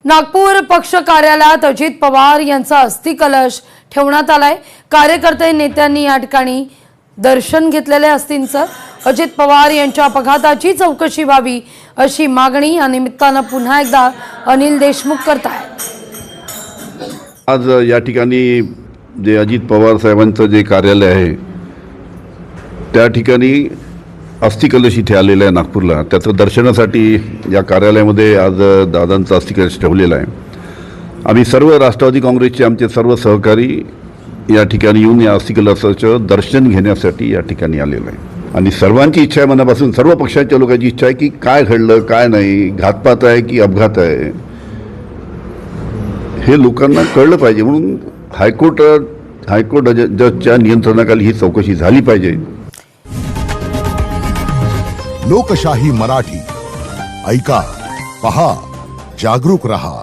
नागपूर पक्ष कार्यालयात अजित पवार यांचा अस्थिकलश ठेवण्यात आलाय। कार्यकर्ते नेत्यांनी या ठिकाणी दर्शन घेतलेले अस्थिंचं। अजित पवार यांच्या अपघाताची चौकशी व्हावी अशी मागणी या निमित्तानं पुन्हा एकदा अनिल देशमुख करतायत। आज या ठिकाणी जे अजित पवार साहेबांचं जे कार्यालय आहे त्या ठिकाणी अस्थिकलश इथे आलेला आहे नागपूरला। त्याचं दर्शनासाठी या कार्यालयामध्ये आज दादांचा अस्थिकलश ठेवलेला आहे। आम्ही सर्व राष्ट्रवादी काँग्रेसचे आमचे सर्व सहकारी या ठिकाणी येऊन या अस्थिकलशाचं दर्शन घेण्यासाठी या ठिकाणी आलेलो आहे। आणि सर्वांची इच्छा आहे, मनापासून सर्व पक्षाच्या लोकांची इच्छा आहे की काय घडलं काय नाही, घातपात आहे की अपघात आहे हे लोकांना कळलं पाहिजे। म्हणून हायकोर्ट जजच्या नियंत्रणाखाली ही चौकशी झाली पाहिजे। लोकशाही मराठी ऐका, पहा, जागरूक रहा।